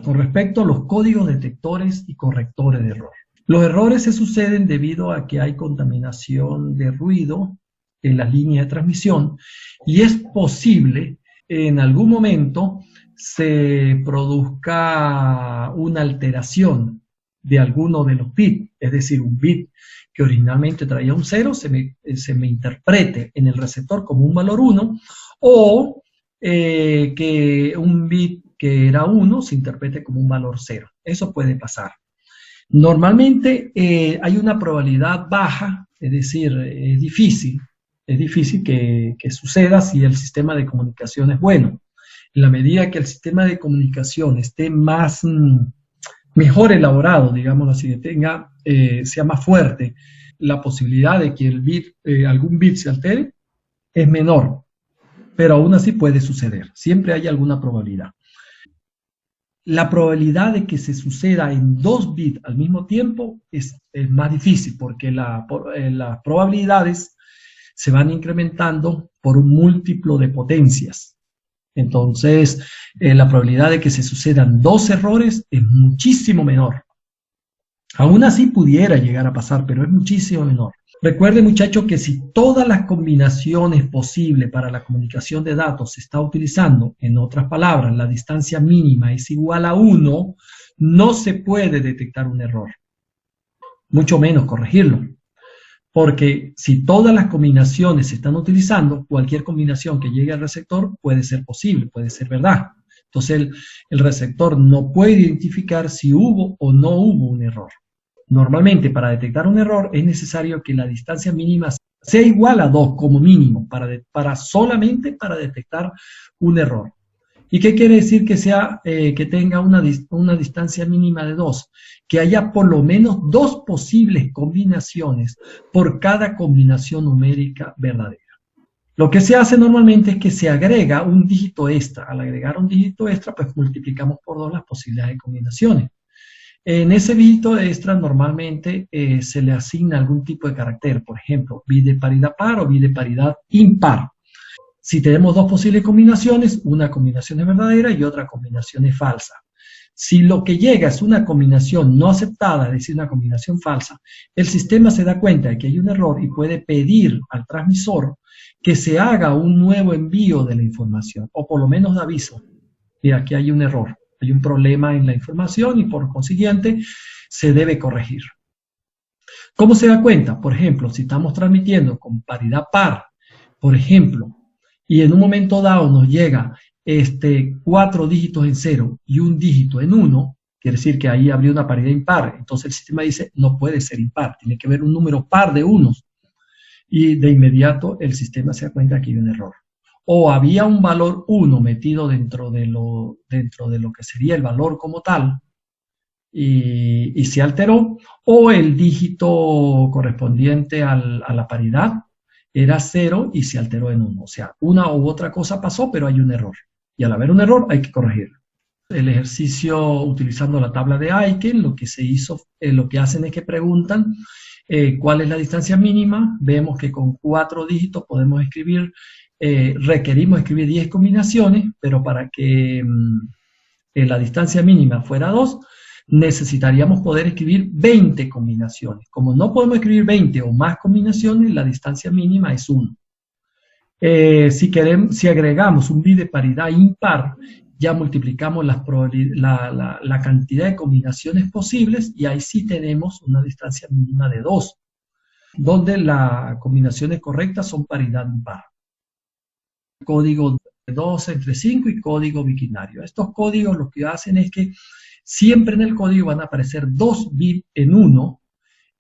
Con respecto a los códigos detectores y correctores de error. Los errores se suceden debido a que hay contaminación de ruido en la línea de transmisión y es posible en algún momento se produzca una alteración de alguno de los bits, es decir, un bit que originalmente traía un 0 se me interprete en el receptor como un valor 1 o que un bit que era 1 se interprete como un valor 0. Eso puede pasar. Normalmente hay una probabilidad baja, es decir, es difícil que suceda si el sistema de comunicación es bueno. En la medida que el sistema de comunicación esté mejor elaborado, digamos así, que sea más fuerte, la posibilidad de que algún bit se altere es menor, pero aún así puede suceder. Siempre hay alguna probabilidad. La probabilidad de que se suceda en 2 bits al mismo tiempo es más difícil porque las probabilidades se van incrementando por un múltiplo de potencias. Entonces, la probabilidad de que se sucedan 2 errores es muchísimo menor. Aún así pudiera llegar a pasar, pero es muchísimo menor. Recuerde, muchachos, que si todas las combinaciones posibles para la comunicación de datos se está utilizando, en otras palabras, la distancia mínima es igual a 1, no se puede detectar un error, mucho menos corregirlo. Porque si todas las combinaciones se están utilizando, cualquier combinación que llegue al receptor puede ser posible, puede ser verdad. Entonces el receptor no puede identificar si hubo o no hubo un error. Normalmente para detectar un error es necesario que la distancia mínima sea igual a 2 como mínimo, solamente para detectar un error. ¿Y qué quiere decir que tenga una distancia mínima de 2? Que haya por lo menos 2 posibles combinaciones por cada combinación numérica verdadera. Lo que se hace normalmente es que se agrega un dígito extra. Al agregar un dígito extra, pues multiplicamos por 2 las posibilidades de combinaciones. En ese dígito extra normalmente se le asigna algún tipo de carácter, por ejemplo, bit de paridad par o bit de paridad impar. Si tenemos 2 posibles combinaciones, una combinación es verdadera y otra combinación es falsa. Si lo que llega es una combinación no aceptada, es decir, una combinación falsa, el sistema se da cuenta de que hay un error y puede pedir al transmisor que se haga un nuevo envío de la información, o por lo menos de aviso. Mira, aquí hay un error, hay un problema en la información y por consiguiente se debe corregir. ¿Cómo se da cuenta? Por ejemplo, si estamos transmitiendo con paridad par, por ejemplo, y en un momento dado nos llega 4 dígitos en 0 y un dígito en 1, quiere decir que ahí habría una paridad impar. Entonces el sistema dice, no puede ser impar, tiene que haber un número par de unos. Y de inmediato el sistema se da cuenta que hay un error. O había un valor 1 metido dentro de lo que sería el valor como tal, y se alteró, o el dígito correspondiente a la paridad era 0 y se alteró en 1. O sea, una u otra cosa pasó, pero hay un error. Y al haber un error hay que corregirlo. El ejercicio utilizando la tabla de Aiken, lo que se hizo, lo que hacen es que preguntan cuál es la distancia mínima. Vemos que con 4 dígitos podemos escribir, requerimos escribir 10 combinaciones, pero para que la distancia mínima fuera 2, necesitaríamos poder escribir 20 combinaciones. Como no podemos escribir 20 o más combinaciones, la distancia mínima es 1. Si agregamos un bit de paridad impar, ya multiplicamos la cantidad de combinaciones posibles y ahí sí tenemos una distancia mínima de 2, donde las combinaciones correctas son paridad impar. Código 2 entre 5 y código binario. Estos códigos lo que hacen es que siempre en el código van a aparecer 2 bits en 1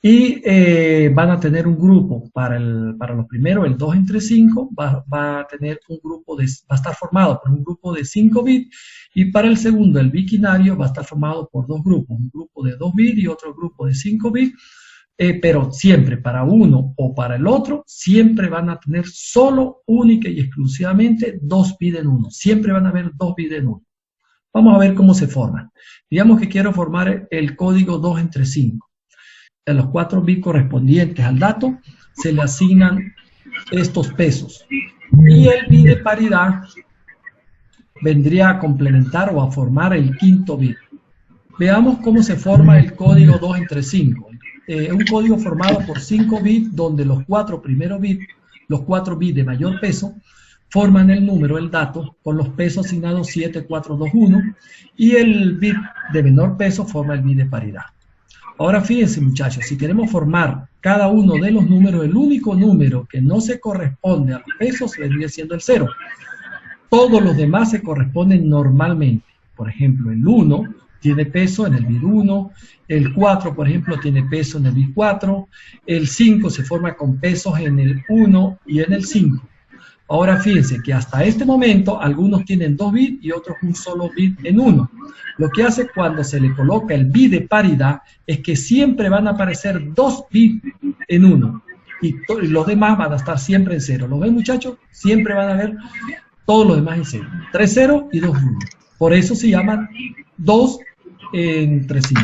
y van a tener un grupo. Para lo primero, el 2 entre 5, va a tener un grupo va a estar formado por un grupo de 5 bits, y para el segundo, el binario, va a estar formado por 2 grupos, un grupo de 2 bits y otro grupo de 5 bits, pero siempre para uno o para el otro, siempre van a tener solo, única y exclusivamente 2 bits en 1. Siempre van a haber 2 bits en 1. Vamos a ver cómo se forman. Digamos que quiero formar el código 2 entre 5. A los 4 bits correspondientes al dato se le asignan estos pesos. Y el bit de paridad vendría a complementar o a formar el quinto bit. Veamos cómo se forma el código 2 entre 5. Un código formado por 5 bits, donde los 4 primeros bits, los 4 bits de mayor peso, forman el número, el dato, con los pesos asignados 7, 4, 2, 1, y el bit de menor peso forma el bit de paridad. Ahora fíjense, muchachos, si queremos formar cada uno de los números, el único número que no se corresponde a los pesos vendría siendo el 0. Todos los demás se corresponden normalmente. Por ejemplo, el 1 tiene peso en el bit 1, el 4, por ejemplo, tiene peso en el bit 4, el 5 se forma con pesos en el 1 y en el 5. Ahora fíjense que hasta este momento algunos tienen 2 bits y otros un solo bit en 1. Lo que hace cuando se le coloca el bit de paridad es que siempre van a aparecer 2 bits en 1 y los demás van a estar siempre en 0. ¿Lo ven, muchachos? Siempre van a ver todos los demás en 0. 3 0 y 2 1. Por eso se llaman 2 entre 5.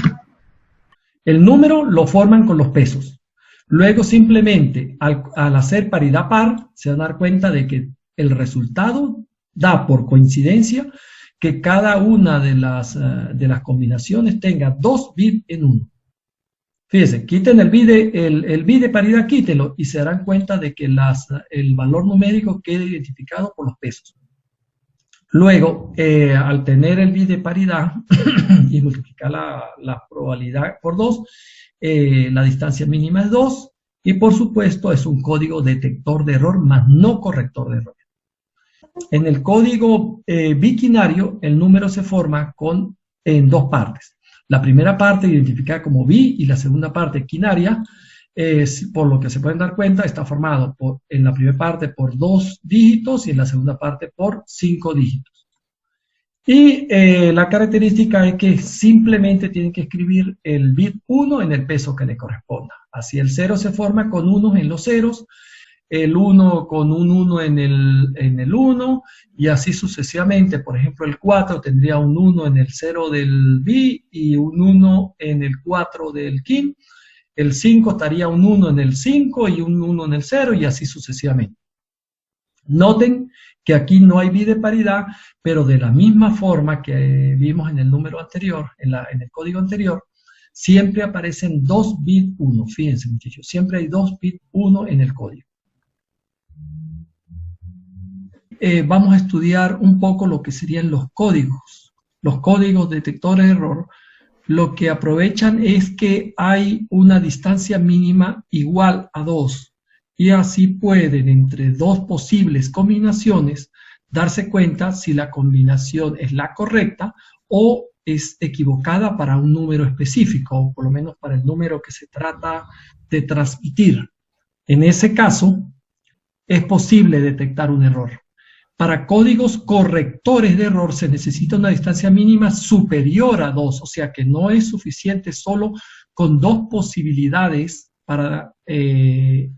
El número lo forman con los pesos. Luego simplemente al hacer paridad par se van a dar cuenta de que el resultado da por coincidencia que cada una de las combinaciones tenga 2 bits en 1. Fíjense, quiten el bit de paridad, quítenlo y se darán cuenta de que el valor numérico queda identificado por los pesos. Luego, al tener el bit de paridad y multiplicar la probabilidad por 2, la distancia mínima es 2 y por supuesto es un código detector de error más no corrector de error. En el código biquinario el número se forma en dos partes. La primera parte identificada como bi y la segunda parte quinaria, por lo que se pueden dar cuenta, está formado en la primera parte por 2 dígitos y en la segunda parte por 5 dígitos. Y la característica es que simplemente tienen que escribir el bit 1 en el peso que le corresponda. Así el 0 se forma con unos en los ceros, el 1 con un 1 en el 1, y así sucesivamente. Por ejemplo, el 4 tendría un 1 en el 0 del bi y un 1 en el 4 del kin. El 5 estaría un 1 en el 5 y un 1 en el 0, y así sucesivamente. Noten que aquí no hay bit de paridad, pero de la misma forma que vimos en el número anterior, en el código anterior, siempre aparecen 2 bit 1. Fíjense, muchachos, siempre hay 2 bit 1 en el código. Vamos a estudiar un poco lo que serían los códigos. Los códigos detectores de error, lo que aprovechan es que hay una distancia mínima igual a 2. Y así pueden, entre dos posibles combinaciones, darse cuenta si la combinación es la correcta o es equivocada para un número específico, o por lo menos para el número que se trata de transmitir. En ese caso, es posible detectar un error. Para códigos correctores de error se necesita una distancia mínima superior a 2, o sea que no es suficiente solo con 2 posibilidades para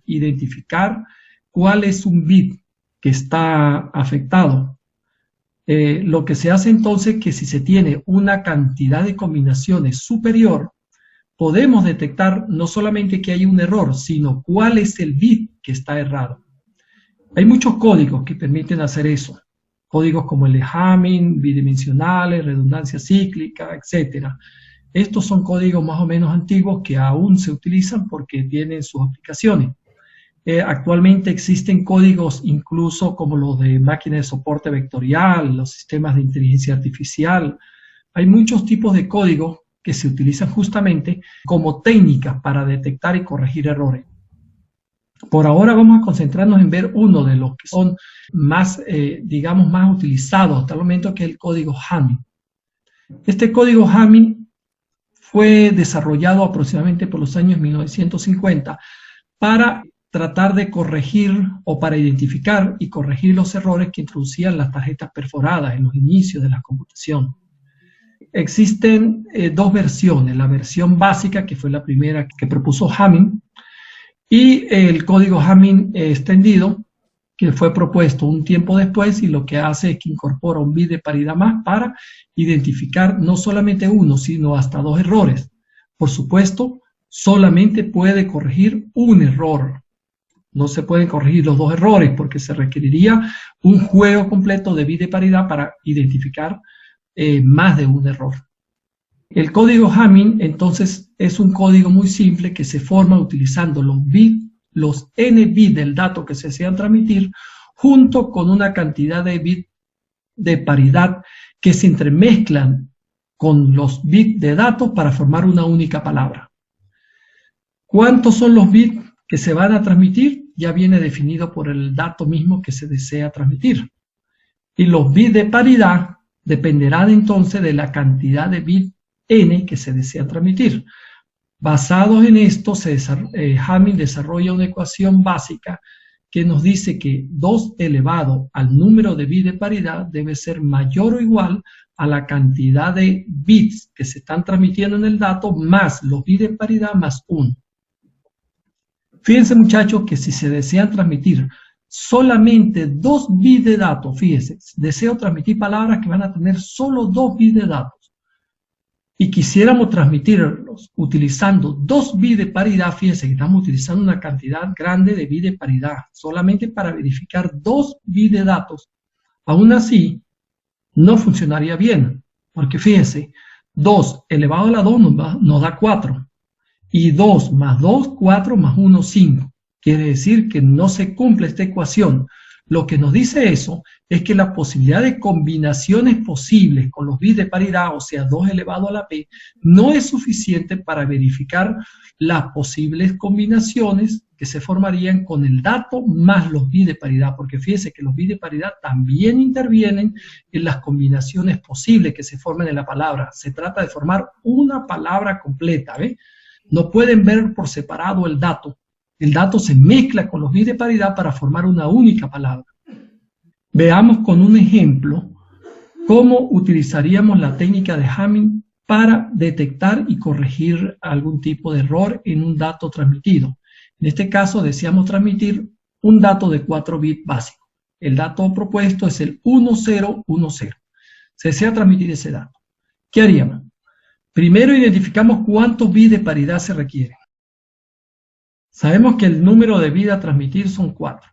identificar cuál es un bit que está afectado. Lo que se hace entonces es que si se tiene una cantidad de combinaciones superior, podemos detectar no solamente que hay un error, sino cuál es el bit que está errado. Hay muchos códigos que permiten hacer eso. Códigos como el de Hamming, bidimensionales, redundancia cíclica, etc. Estos son códigos más o menos antiguos que aún se utilizan porque tienen sus aplicaciones. Actualmente existen códigos incluso como los de máquinas de soporte vectorial, los sistemas de inteligencia artificial. Hay muchos tipos de códigos que se utilizan justamente como técnicas para detectar y corregir errores. Por ahora vamos a concentrarnos en ver uno de los que son más, digamos, más utilizados hasta el momento, que es el código Hamming. Este código Hamming fue desarrollado aproximadamente por los años 1950 para tratar de corregir o para identificar y corregir los errores que introducían las tarjetas perforadas en los inicios de la computación. Existen dos versiones, la versión básica, que fue la primera que propuso Hamming, y el código Hamming extendido, que fue propuesto un tiempo después, y lo que hace es que incorpora un bit de paridad más para identificar no solamente uno, sino hasta 2 errores. Por supuesto, solamente puede corregir un error. No se pueden corregir los 2 errores porque se requeriría un juego completo de bit de paridad para identificar más de un error. El código Hamming, entonces, es un código muy simple que se forma utilizando los n bits del dato que se desean transmitir, junto con una cantidad de bits de paridad que se entremezclan con los bits de datos para formar una única palabra. ¿Cuántos son los bits que se van a transmitir? Ya viene definido por el dato mismo que se desea transmitir. Y los bits de paridad dependerán entonces de la cantidad de bits n que se desea transmitir. Basados en esto, Hamming desarrolla una ecuación básica que nos dice que 2 elevado al número de bits de paridad debe ser mayor o igual a la cantidad de bits que se están transmitiendo en el dato más los bits de paridad más 1. Fíjense, muchachos, que si se desean transmitir solamente 2 bits de datos, fíjense, deseo transmitir palabras que van a tener solo 2 bits de datos, y quisiéramos transmitirlos utilizando 2 bits de paridad, fíjense que estamos utilizando una cantidad grande de bits de paridad, solamente para verificar 2 bits de datos. Aún así, no funcionaría bien, porque fíjense, 2 elevado a la 2 nos da 4, y 2 más 2, 4 más 1, 5. Quiere decir que no se cumple esta ecuación. Lo que nos dice eso es que la posibilidad de combinaciones posibles con los bits de paridad, o sea, 2 elevado a la p, no es suficiente para verificar las posibles combinaciones que se formarían con el dato más los bits de paridad, porque fíjense que los bits de paridad también intervienen en las combinaciones posibles que se forman en la palabra. Se trata de formar una palabra completa, ¿ve? No pueden ver por separado el dato. El dato se mezcla con los bits de paridad para formar una única palabra. Veamos con un ejemplo cómo utilizaríamos la técnica de Hamming para detectar y corregir algún tipo de error en un dato transmitido. En este caso deseamos transmitir un dato de 4 bits básico. El dato propuesto es el 1010. Se desea transmitir ese dato. ¿Qué haríamos? Primero identificamos cuántos bits de paridad se requieren. Sabemos que el número de bits a transmitir son 4.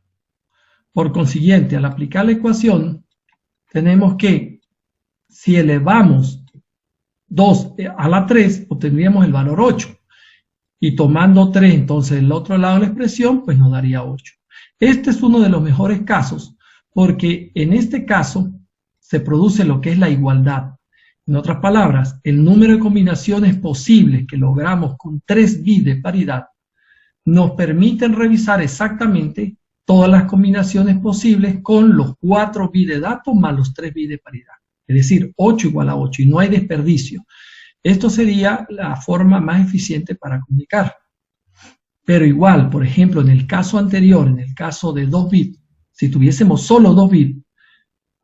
Por consiguiente, al aplicar la ecuación, tenemos que, si elevamos 2 a la 3, obtendríamos el valor 8. Y tomando 3, entonces, el otro lado de la expresión, pues nos daría 8. Este es uno de los mejores casos, porque en este caso se produce lo que es la igualdad. En otras palabras, el número de combinaciones posibles que logramos con 3 bits de paridad nos permiten revisar exactamente todas las combinaciones posibles con los 4 bits de datos más los 3 bits de paridad. Es decir, 8 igual a 8 y no hay desperdicio. Esto sería la forma más eficiente para comunicar. Pero igual, por ejemplo, en el caso anterior, en el caso de 2 bits, si tuviésemos solo 2 bits,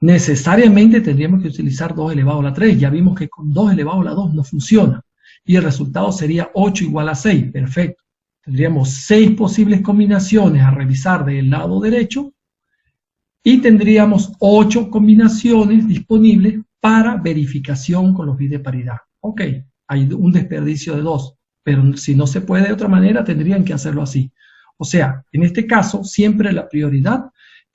necesariamente tendríamos que utilizar 2 elevado a la 3. Ya vimos que con 2 elevado a la 2 no funciona. Y el resultado sería 8 igual a 6. Perfecto. Tendríamos 6 posibles combinaciones a revisar del lado derecho y tendríamos 8 combinaciones disponibles para verificación con los bits de paridad. Ok, hay un desperdicio de 2, pero si no se puede de otra manera tendrían que hacerlo así. O sea, en este caso siempre la prioridad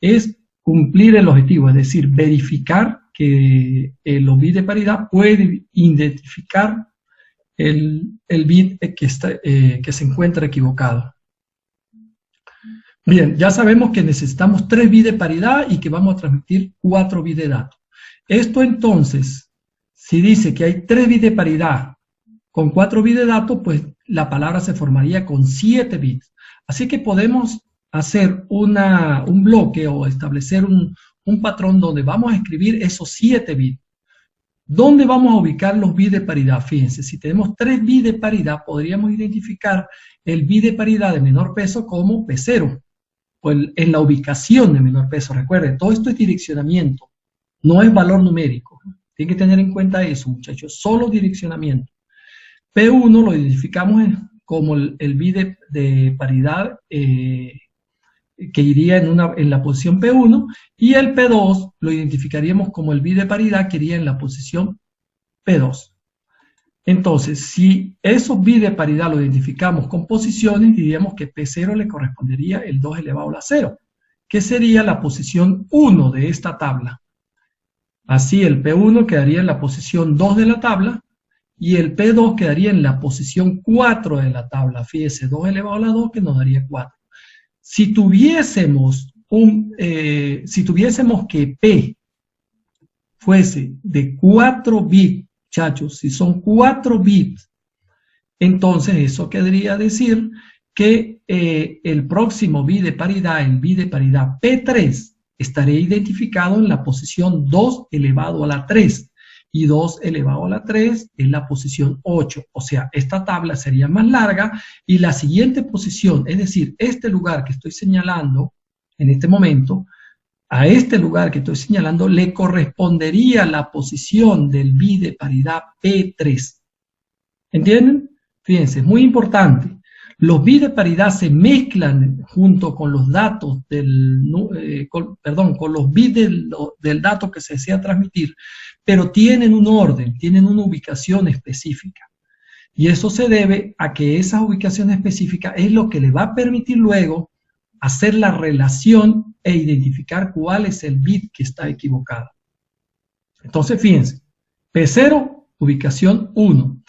es cumplir el objetivo, es decir, verificar que los bits de paridad pueden identificar el bit que se encuentra equivocado. Bien, ya sabemos que necesitamos 3 bits de paridad y que vamos a transmitir 4 bits de datos. Esto entonces, si dice que hay 3 bits de paridad con 4 bits de datos, pues la palabra se formaría con 7 bits. Así que podemos hacer un bloque o establecer un patrón donde vamos a escribir esos 7 bits. ¿Dónde vamos a ubicar los bits de paridad? Fíjense, si tenemos 3 bits de paridad, podríamos identificar el bit de paridad de menor peso como P0, o en la ubicación de menor peso. Recuerden, todo esto es direccionamiento, no es valor numérico. Tienen que tener en cuenta eso, muchachos, solo direccionamiento. P1 lo identificamos como el bit de paridad que iría en la posición P1, y el P2 lo identificaríamos como el bit de paridad que iría en la posición P2. Entonces, si esos bits de paridad lo identificamos con posiciones, diríamos que P0 le correspondería el 2 elevado a la 0, que sería la posición 1 de esta tabla. Así el P1 quedaría en la posición 2 de la tabla, y el P2 quedaría en la posición 4 de la tabla. Fíjese, 2 elevado a la 2 que nos daría 4. Si tuviésemos que P fuese de 4 bits, muchachos, si son 4 bits, entonces eso querría decir que el próximo bit de paridad, el bit de paridad P3, estaría identificado en la posición 2 elevado a la 3. Y 2 elevado a la 3 es la posición 8. O sea, esta tabla sería más larga y la siguiente posición, es decir, este lugar que estoy señalando en este momento, a este lugar que estoy señalando le correspondería la posición del bit de paridad P3. ¿Entienden? Fíjense, es muy importante. Los bits de paridad se mezclan junto con los datos con los bits del dato que se desea transmitir, pero tienen un orden, tienen una ubicación específica. Y eso se debe a que esa ubicación específica es lo que le va a permitir luego hacer la relación e identificar cuál es el bit que está equivocado. Entonces, fíjense, P0, ubicación 1,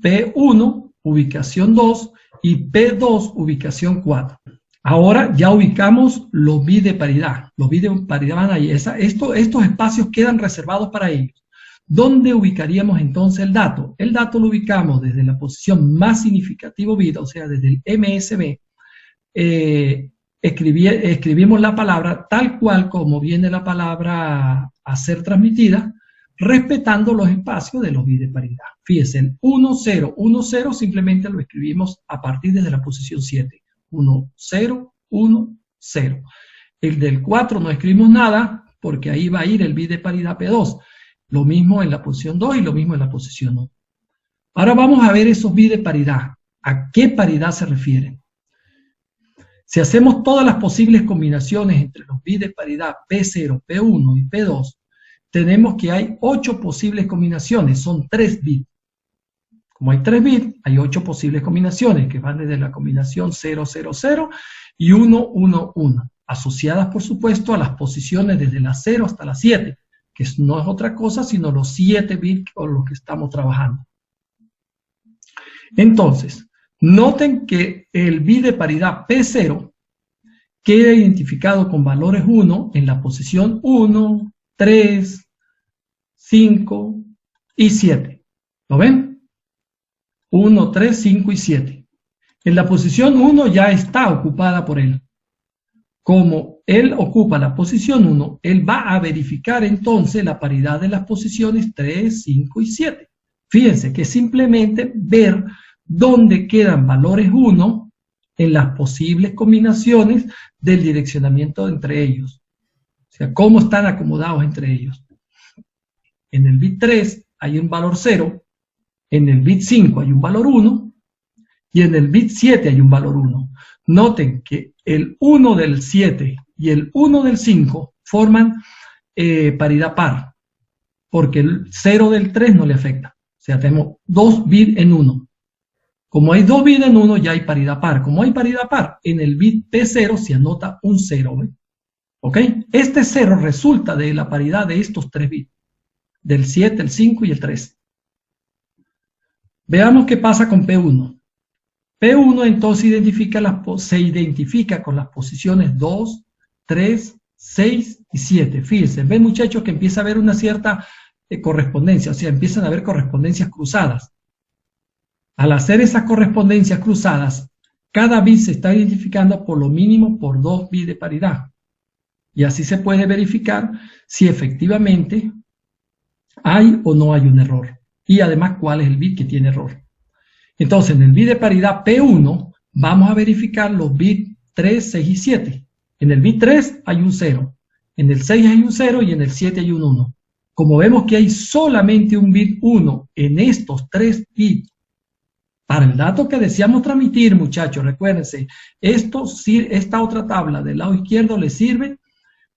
P1, ubicación 2, y P2, ubicación 4. Ahora ya ubicamos los bits de paridad. Los bits de paridad van ahí. Estos espacios quedan reservados para ellos. ¿Dónde ubicaríamos entonces el dato? El dato lo ubicamos desde la posición más significativo bit, o sea, desde el MSB. Escribimos la palabra tal cual como viene la palabra a ser transmitida, respetando los espacios de los bits de paridad. Fíjense, el 1, 0, 1, 0 simplemente lo escribimos a partir de la posición 7. 1, 0, 1, 0. El del 4 no escribimos nada porque ahí va a ir el bit de paridad P2. Lo mismo en la posición 2 y lo mismo en la posición 1. Ahora vamos a ver esos bits de paridad. ¿A qué paridad se refieren? Si hacemos todas las posibles combinaciones entre los bits de paridad P0, P1 y P2, tenemos que hay 8 posibles combinaciones, son 3 bits. Como hay 3 bits, hay 8 posibles combinaciones, que van desde la combinación 0, 0, 0 y 1, 1, 1, asociadas, por supuesto, a las posiciones desde la 0 hasta la 7, que no es otra cosa sino los 7 bits con los que estamos trabajando. Entonces, noten que el bit de paridad P0 queda identificado con valores 1 en la posición 1, 3, 5 y 7. ¿Lo ven? 1, 3, 5 y 7. En la posición 1 ya está ocupada por él. Como él ocupa la posición 1, él va a verificar entonces la paridad de las posiciones 3, 5 y 7. Fíjense que simplemente ver dónde quedan valores 1 en las posibles combinaciones del direccionamiento entre ellos. O sea, cómo están acomodados entre ellos. En el bit 3 hay un valor 0, en el bit 5 hay un valor 1, y en el bit 7 hay un valor 1. Noten que el 1 del 7 y el 1 del 5 forman paridad par, porque el 0 del 3 no le afecta. O sea, tenemos 2 bits en 1. Como hay 2 bits en 1, ya hay paridad par. Como hay paridad par, en el bit P0 se anota un 0. ¿Ven? ¿Ok? Este 0 resulta de la paridad de estos 3 bits, del 7, el 5 y el 3. Veamos qué pasa con P1. P1 entonces se identifica con las posiciones 2, 3, 6 y 7. Fíjense, ven muchachos que empieza a haber una cierta correspondencia, o sea, empiezan a haber correspondencias cruzadas. Al hacer esas correspondencias cruzadas, cada bit se está identificando por lo mínimo por 2 bits de paridad. Y así se puede verificar si efectivamente hay o no hay un error. Y además, cuál es el bit que tiene error. Entonces, en el bit de paridad P1, vamos a verificar los bits 3, 6 y 7. En el bit 3 hay un 0, en el 6 hay un 0 y en el 7 hay un 1. Como vemos que hay solamente un bit 1 en estos 3 bits, para el dato que deseamos transmitir, muchachos, recuérdense, esta otra tabla del lado izquierdo le sirve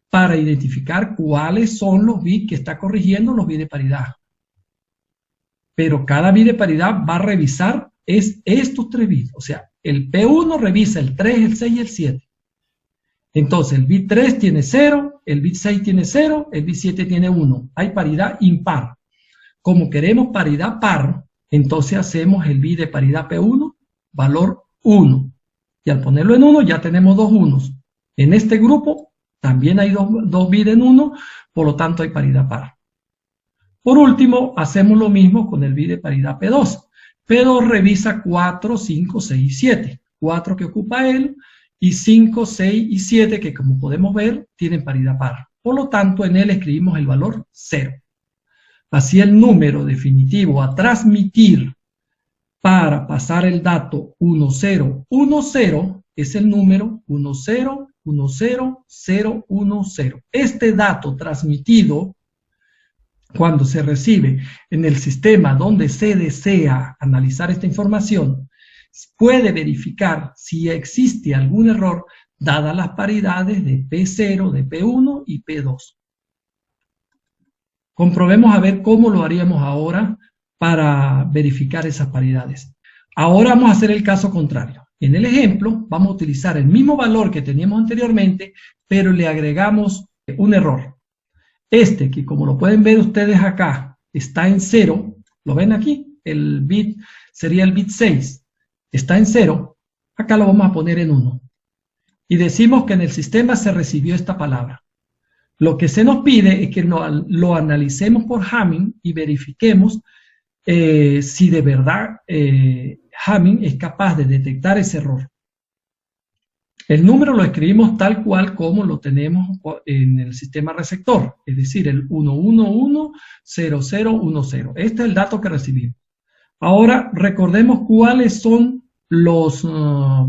para identificar cuáles son los bits que está corrigiendo los bits de paridad. Pero cada bit de paridad va a revisar estos 3 bits. O sea, el P1 revisa el 3, el 6 y el 7. Entonces, el bit 3 tiene 0, el bit 6 tiene 0, el bit 7 tiene 1. Hay paridad impar. Como queremos paridad par, Entonces hacemos el bit de paridad P1, valor 1. Y al ponerlo en 1 ya tenemos dos unos. En este grupo también hay dos bits en 1, por lo tanto hay paridad par. Por último, hacemos lo mismo con el bit de paridad P2. P2 revisa 4, 5, 6 y 7. 4 que ocupa él y 5, 6 y 7 que, como podemos ver, tienen paridad par. Por lo tanto, en él escribimos el valor 0. Así el número definitivo a transmitir para pasar el dato 1010 es el número 1010010. Este dato transmitido, cuando se recibe en el sistema donde se desea analizar esta información, puede verificar si existe algún error dadas las paridades de P0, de P1 y P2. Comprobemos a ver cómo lo haríamos ahora para verificar esas paridades. Ahora vamos a hacer el caso contrario. En el ejemplo vamos a utilizar el mismo valor que teníamos anteriormente, pero le agregamos un error. Este, que como lo pueden ver ustedes acá, está en 0. ¿Lo ven aquí? El bit sería el bit 6. Está en 0. Acá lo vamos a poner en 1. Y decimos que en el sistema se recibió esta palabra. Lo que se nos pide es que lo analicemos por Hamming y verifiquemos si de verdad Hamming es capaz de detectar ese error. El número lo escribimos tal cual como lo tenemos en el sistema receptor, es decir, el 1110010. Este es el dato que recibimos. Ahora recordemos cuáles son los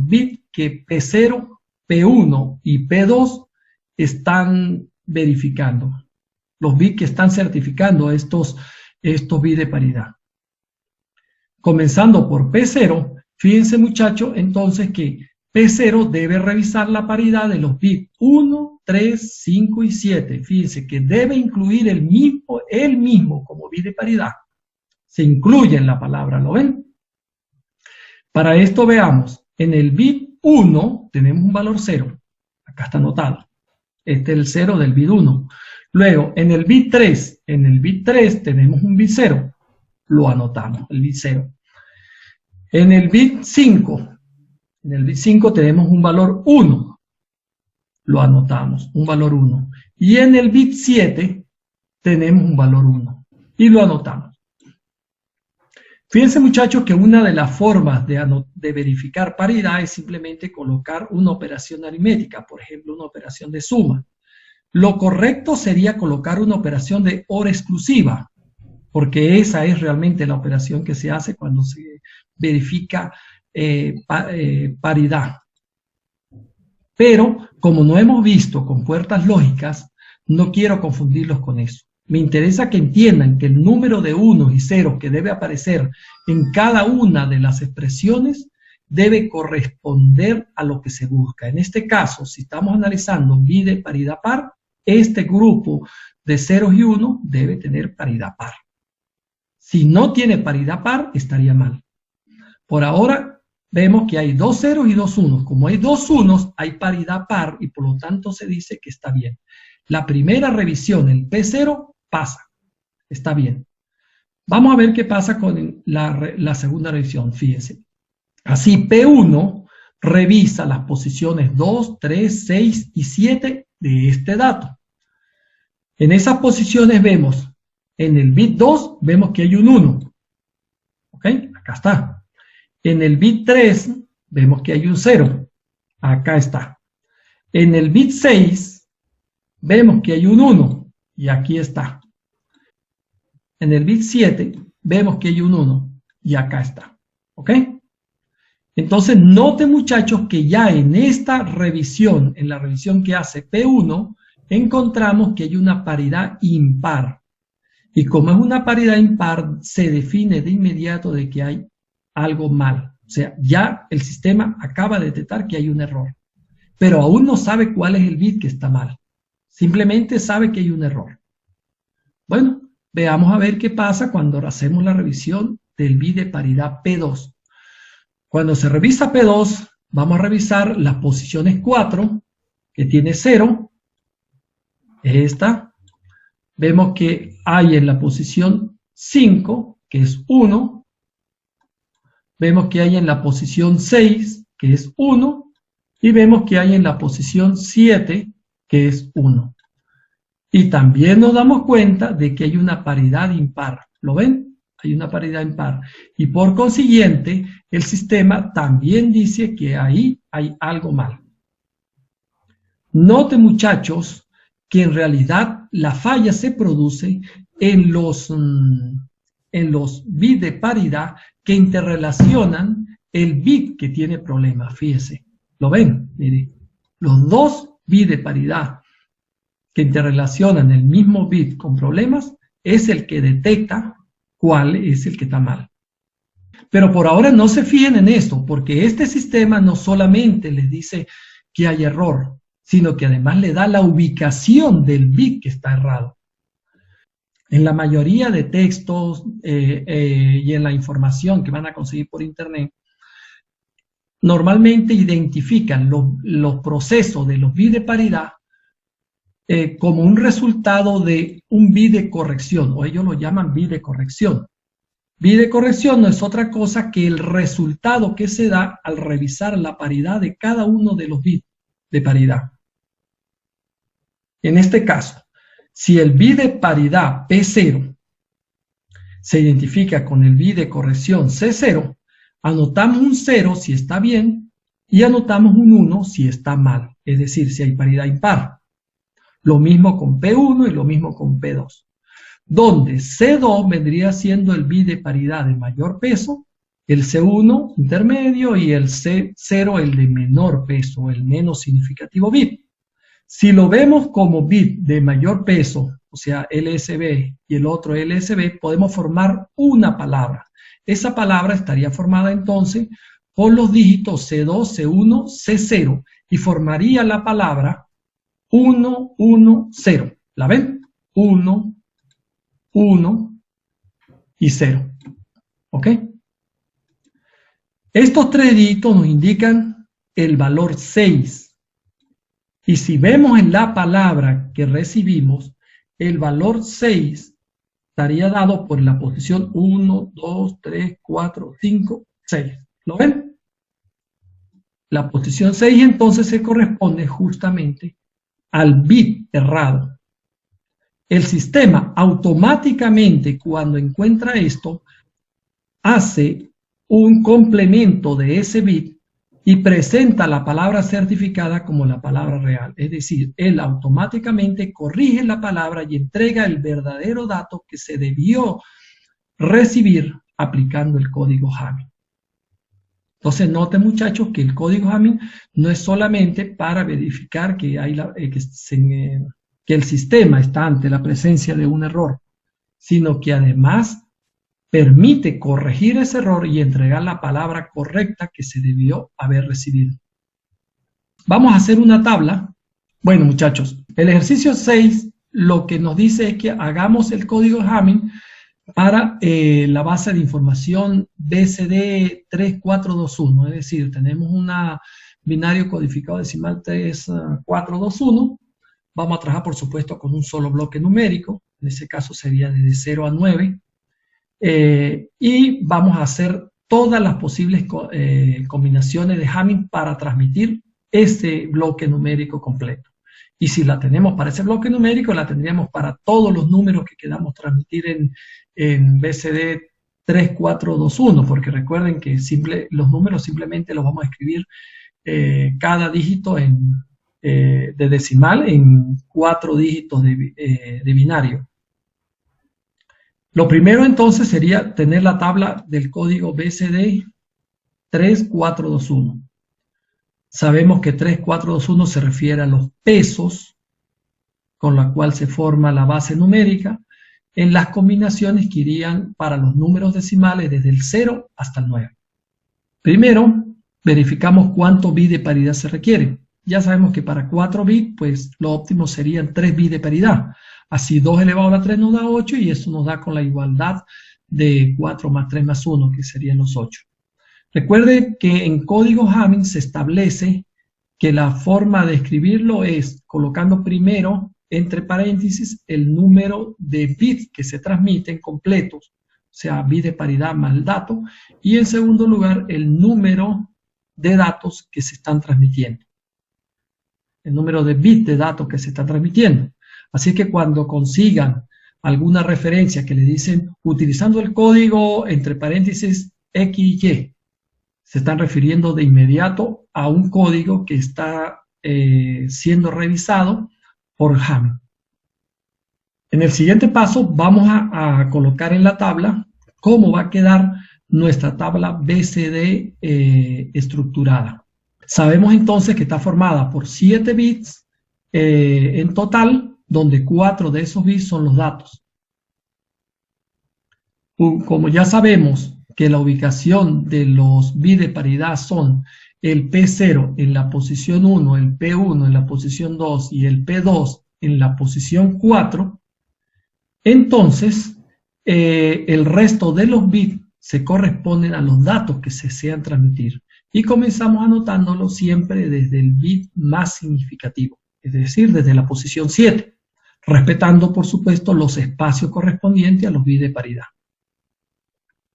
bits que P0, P1 y P2 están verificando. Los bits que están certificando estos bits de paridad. Comenzando por P0, fíjense muchachos entonces que P0 debe revisar la paridad de los bits 1, 3, 5 y 7. Fíjense que debe incluir el mismo como bit de paridad. Se incluye en la palabra, ¿lo ven? Para esto veamos, en el bit 1 tenemos un valor 0. Acá está anotado. Este es el 0 del bit 1. Luego, en el bit 3 tenemos un bit 0. Lo anotamos, el bit 0. En el bit 5 tenemos un valor 1. Lo anotamos, un valor 1. Y en el bit 7 tenemos un valor 1. Y lo anotamos. Fíjense muchachos que una de las formas de verificar paridad es simplemente colocar una operación aritmética, por ejemplo, una operación de suma. Lo correcto sería colocar una operación de OR exclusiva, porque esa es realmente la operación que se hace cuando se verifica paridad. Pero, como no hemos visto con puertas lógicas, no quiero confundirlos con eso. Me interesa que entiendan que el número de unos y ceros que debe aparecer en cada una de las expresiones debe corresponder a lo que se busca. En este caso, si estamos analizando bit de paridad par, este grupo de ceros y unos debe tener paridad par. Si no tiene paridad par, estaría mal. Por ahora, vemos que hay dos ceros y dos unos. Como hay dos unos, hay paridad par y por lo tanto se dice que está bien. La primera revisión, el P0, pasa. Está bien. Vamos a ver qué pasa con la segunda revisión. Fíjense. Así, P1 revisa las posiciones 2, 3, 6 y 7 de este dato. En esas posiciones vemos, en el bit 2, vemos que hay un 1. ¿Ok? Acá está. En el bit 3, vemos que hay un 0. Acá está. En el bit 6, vemos que hay un 1. Y aquí está. En el bit 7, vemos que hay un 1. Y acá está. ¿Ok? Entonces, noten muchachos que ya en esta revisión, en la revisión que hace P1, encontramos que hay una paridad impar. Y como es una paridad impar, se define de inmediato de que hay algo mal. O sea, ya el sistema acaba de detectar que hay un error. Pero aún no sabe cuál es el bit que está mal. Simplemente sabe que hay un error. Bueno, veamos a ver qué pasa cuando hacemos la revisión del bit de paridad P2. Cuando se revisa P2, vamos a revisar las posiciones 4, que tiene 0. Esta. Vemos que hay en la posición 5, que es 1. vemos que hay en la posición 6, que es 1, y vemos que hay en la posición 7, que es 1. Y también nos damos cuenta de que hay una paridad impar. ¿Lo ven? Hay una paridad impar. Y por consiguiente, el sistema también dice que ahí hay algo mal. Noten, muchachos, que en realidad la falla se produce en los bits de paridad que interrelacionan el bit que tiene problemas. Fíjense, ¿lo ven? Miren, los dos bits de paridad que interrelacionan el mismo bit con problemas es el que detecta cuál es el que está mal. Pero por ahora no se fijen en esto, porque este sistema no solamente les dice que hay error, sino que además le da la ubicación del bit que está errado. En la mayoría de textos y en la información que van a conseguir por internet, normalmente identifican los procesos de los bits de paridad como un resultado de un bit de corrección, o ellos lo llaman bit de corrección. Bit de corrección no es otra cosa que el resultado que se da al revisar la paridad de cada uno de los bits de paridad. En este caso, si el bit de paridad P0 se identifica con el bit de corrección C0, anotamos un 0 si está bien y anotamos un 1 si está mal, es decir, si hay paridad impar. Lo mismo con P1 y lo mismo con P2, donde C2 vendría siendo el bit de paridad de mayor peso, el C1 intermedio y el C0 el de menor peso, el menos significativo bit. Si lo vemos como bit de mayor peso, o sea, LSB y el otro LSB, podemos formar una palabra. Esa palabra estaría formada entonces por los dígitos C2, C1, C0 y formaría la palabra 1, 1, 0. ¿La ven? 1, 1 y 0. ¿Ok? Estos tres dígitos nos indican el valor 6. Y si vemos en la palabra que recibimos, el valor 6 estaría dado por la posición 1, 2, 3, 4, 5, 6. ¿Lo ven? La posición 6 entonces se corresponde justamente al bit errado. El sistema automáticamente, cuando encuentra esto, hace un complemento de ese bit y presenta la palabra certificada como la palabra real. Es decir, él automáticamente corrige la palabra y entrega el verdadero dato que se debió recibir aplicando el código Hamming. Entonces, noten, muchachos, que el código Hamming no es solamente para verificar que el sistema está ante la presencia de un error, sino que además permite corregir ese error y entregar la palabra correcta que se debió haber recibido. Vamos a hacer una tabla. Bueno, muchachos, el ejercicio 6 lo que nos dice es que hagamos el código Hamming para la base de información BCD 3421, es decir, tenemos un binario codificado decimal 3421. Vamos a trabajar, por supuesto, con un solo bloque numérico, en ese caso sería desde 0 a 9. Y vamos a hacer todas las posibles combinaciones de Hamming para transmitir ese bloque numérico completo. Y si la tenemos para ese bloque numérico, la tendríamos para todos los números que queramos transmitir en BCD 3421, porque recuerden que los números simplemente los vamos a escribir cada dígito de decimal en 4 dígitos de binario. Lo primero entonces sería tener la tabla del código BCD 3421. Sabemos que 3421 se refiere a los pesos con la cual se forma la base numérica en las combinaciones que irían para los números decimales desde el 0 hasta el 9. Primero, verificamos cuánto bit de paridad se requiere. Ya sabemos que para 4 bits, pues lo óptimo serían 3 bits de paridad. Así 2 elevado a la 3 nos da 8 y eso nos da con la igualdad de 4 más 3 más 1, que serían los 8. Recuerde que en código Hamming se establece que la forma de escribirlo es colocando primero entre paréntesis el número de bits que se transmiten completos, sea, bit de paridad más el dato, y en segundo lugar, el número de datos que se están transmitiendo, el número de bits de datos que se están transmitiendo. Así que cuando consigan alguna referencia que le dicen utilizando el código entre paréntesis X y Y, se están refiriendo de inmediato a un código que está siendo revisado por Hamming. En el siguiente paso vamos a colocar en la tabla cómo va a quedar nuestra tabla BCD estructurada. Sabemos entonces que está formada por 7 bits en total, donde 4 de esos bits son los datos. Como ya sabemos que la ubicación de los bits de paridad son el P0 en la posición 1, el P1 en la posición 2 y el P2 en la posición 4, entonces el resto de los bits se corresponden a los datos que se desean transmitir. Y comenzamos anotándolo siempre desde el bit más significativo, es decir, desde la posición 7, respetando, por supuesto, los espacios correspondientes a los bits de paridad.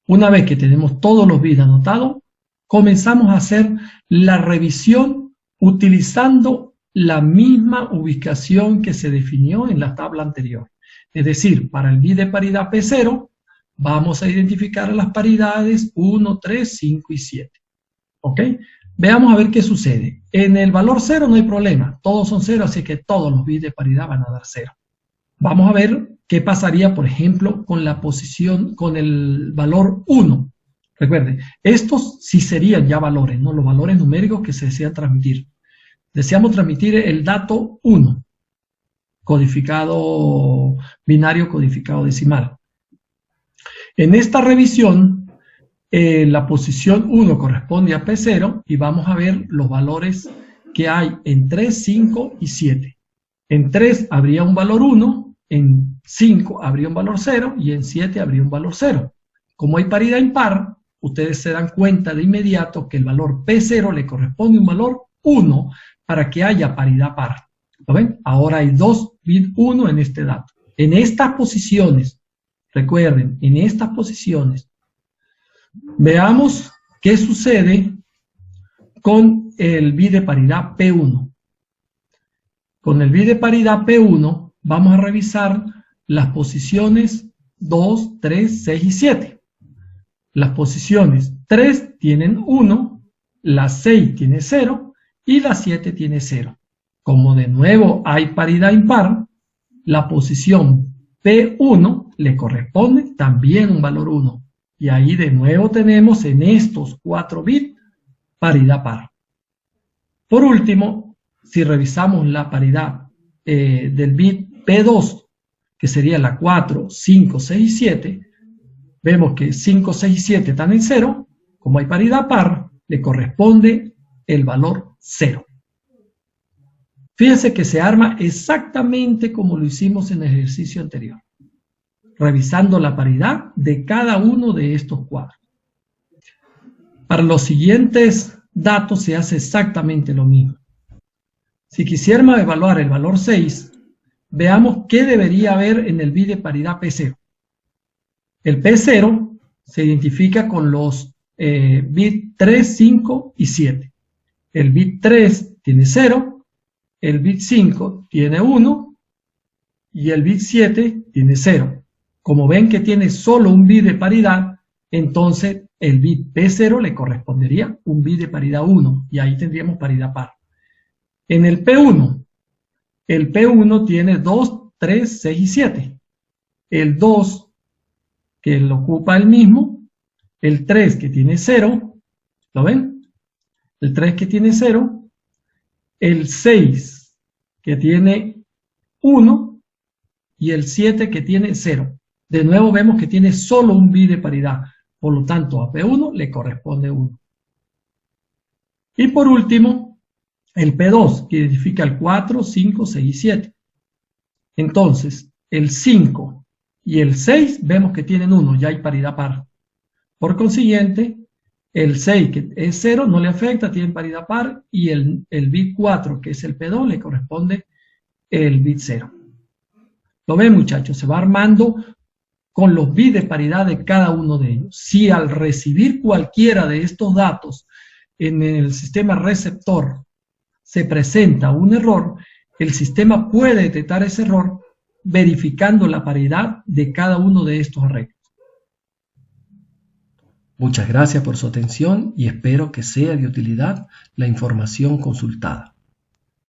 Una vez que tenemos todos los bits anotados, comenzamos a hacer la revisión utilizando la misma ubicación que se definió en la tabla anterior. Es decir, para el bit de paridad P0, vamos a identificar las paridades 1, 3, 5 y 7. ¿Ok? Veamos a ver qué sucede. En el valor 0 no hay problema, todos son 0, así que todos los bits de paridad van a dar 0. Vamos a ver qué pasaría, por ejemplo, con la posición, con el valor 1. Recuerden, estos sí serían ya valores, ¿no? Los valores numéricos que se desean transmitir. Deseamos transmitir el dato 1, codificado binario, codificado decimal. En esta revisión, la posición 1 corresponde a P0 y vamos a ver los valores que hay en 3, 5 y 7. En 3 habría un valor 1, en 5 habría un valor 0 y en 7 habría un valor 0. Como hay paridad impar, ustedes se dan cuenta de inmediato que el valor P0 le corresponde un valor 1 para que haya paridad par. ¿Lo ven? Ahora hay 2 bit 1 en este dato. En estas posiciones, recuerden, en estas posiciones, veamos qué sucede con el bit de paridad P1. Con el bit de paridad P1 vamos a revisar las posiciones 2, 3, 6 y 7. Las posiciones 3 tienen 1, la 6 tiene 0 y la 7 tiene 0. Como de nuevo hay paridad impar, la posición P1 le corresponde también un valor 1. Y ahí de nuevo tenemos en estos 4 bits paridad par. Por último, si revisamos la paridad del bit P2, que sería la 4, 5, 6 y 7, vemos que 5, 6 y 7 están en 0. Como hay paridad par, le corresponde el valor 0. Fíjense que se arma exactamente como lo hicimos en el ejercicio anterior, revisando la paridad de cada uno de estos cuadros. Para los siguientes datos se hace exactamente lo mismo. Si quisiéramos evaluar el valor 6, veamos qué debería haber en el bit de paridad P0. El P0 se identifica con los bits 3, 5 y 7. El bit 3 tiene 0, el bit 5 tiene 1 y el bit 7 tiene 0. Como ven que tiene solo un bit de paridad, entonces el bit P0 le correspondería un bit de paridad 1 y ahí tendríamos paridad par. En el P1 tiene 2, 3, 6 y 7. El 2 que lo ocupa el mismo, el 3 que tiene 0, ¿lo ven? El 3 que tiene 0, el 6 que tiene 1 y el 7 que tiene 0. De nuevo vemos que tiene solo un bit de paridad, por lo tanto a P1 le corresponde 1. Y por último, el P2, que identifica el 4, 5, 6 y 7. Entonces, el 5 y el 6 vemos que tienen 1, ya hay paridad par. Por consiguiente, el 6, que es 0, no le afecta, tiene paridad par, y el bit 4, que es el P2, le corresponde el bit 0. ¿Lo ven, muchachos? Se va armando con los bits de paridad de cada uno de ellos. Si al recibir cualquiera de estos datos en el sistema receptor se presenta un error, el sistema puede detectar ese error verificando la paridad de cada uno de estos arreglos. Muchas gracias por su atención y espero que sea de utilidad la información consultada.